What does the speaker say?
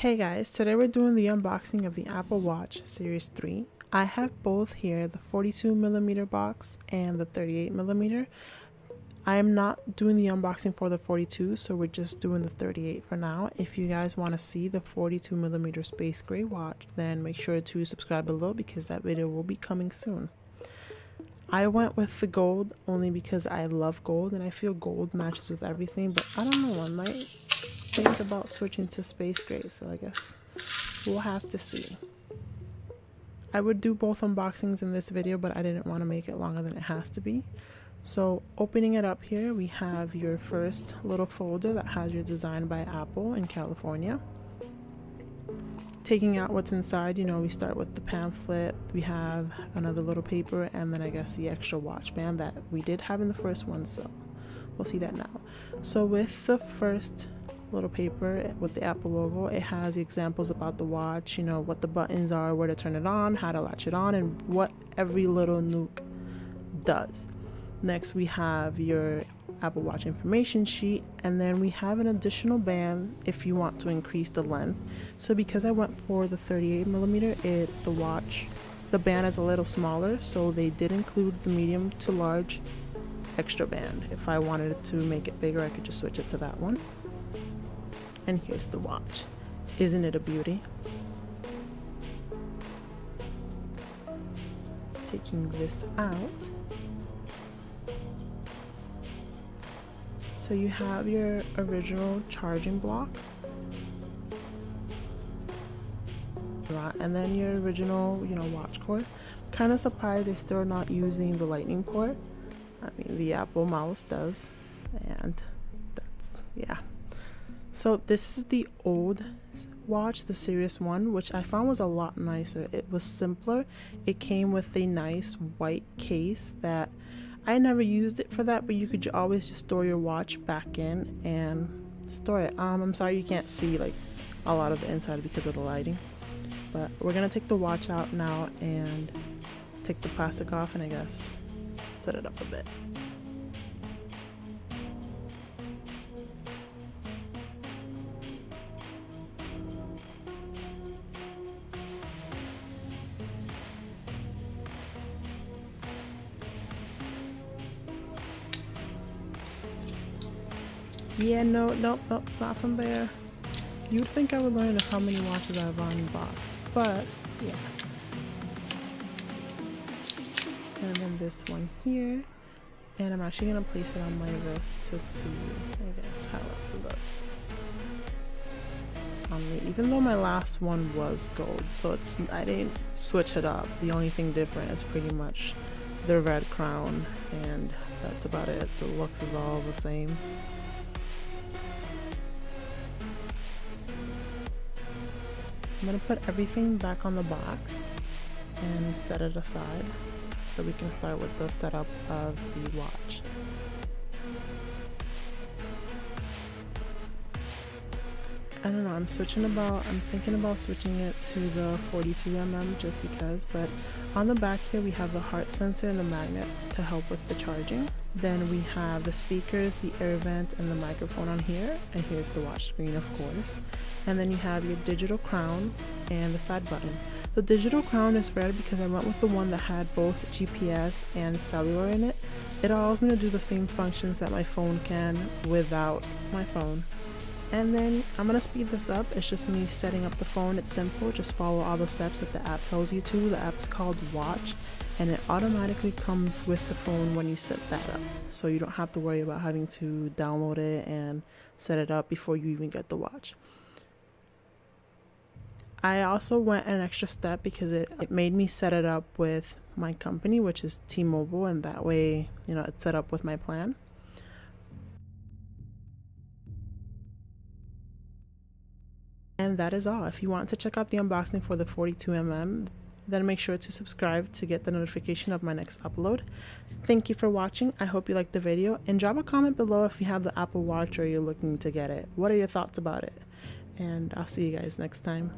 Hey guys, today we're doing the unboxing of the Apple Watch Series 3. I have both here, the 42mm box and the 38mm. I am not doing the unboxing for the 42, so we're just doing the 38 for now. If you guys want to see the 42mm space gray watch, then make sure to subscribe below because that video will be coming soon. I went with the gold only because I love gold and I feel gold matches with everything, but I don't know, I might think about switching to space gray, so I guess we'll have to see. I would do both unboxings in this video, but I didn't want to make it longer than it has to be. So opening it up here, we have your first little folder that has your design by Apple in California. Taking out what's inside, we start with the pamphlet, we have another little paper, and then I guess the extra watch band that we did have in the first one, so we'll see that now. So with the first little paper with the Apple logo, it has the examples about the watch, what the buttons are, where to turn it on, how to latch it on, and what every little nuke does. Next we have your Apple Watch information sheet, and then we have an additional band if you want to increase the length. So because I went for the 38mm, the band is a little smaller, so they did include the medium to large extra band. If I wanted to make it bigger, I could just switch it to that one. And here's the watch. Isn't it a beauty? Taking this out. So you have your original charging block. And then your original, watch cord. Kind of surprised they're still not using the lightning port. I mean, the Apple mouse does. And yeah. So this is the old watch, the Series 1, which I found was a lot nicer. It was simpler. It came with a nice white case that I never used it for that, but you could always just store your watch back in and store it. I'm sorry you can't see like a lot of the inside because of the lighting, but we're gonna take the watch out now and take the plastic off and I guess set it up a bit. Yeah, nope, it's not from there. You'd think I would learn how many watches I've unboxed, but yeah. And then this one here, and I'm actually gonna place it on my wrist to see, I guess, how it looks on me. Even though my last one was gold, so I didn't switch it up. The only thing different is pretty much the red crown, and that's about it. The looks is all the same. I'm going to put everything back on the box and set it aside so we can start with the setup of the watch. I don't know, I'm thinking about switching it to the 42mm just because, but on the back here we have the heart sensor and the magnets to help with the charging. Then we have the speakers, the air vent, and the microphone on here, and here's the watch screen of course. And then you have your digital crown and the side button. The digital crown is red because I went with the one that had both GPS and cellular in it. It allows me to do the same functions that my phone can without my phone. And then I'm gonna speed this up. It's just me setting up the phone. It's simple, just follow all the steps that the app tells you to. The app's called Watch, and it automatically comes with the phone when you set that up. So you don't have to worry about having to download it and set it up before you even get the watch. I also went an extra step because it made me set it up with my company, which is T-Mobile, and that way, it's set up with my plan. And that is all. If you want to check out the unboxing for the 42mm, then make sure to subscribe to get the notification of my next upload. Thank you for watching. I hope you liked the video, and drop a comment below if you have the Apple Watch or you're looking to get it. What are your thoughts about it? And I'll see you guys next time.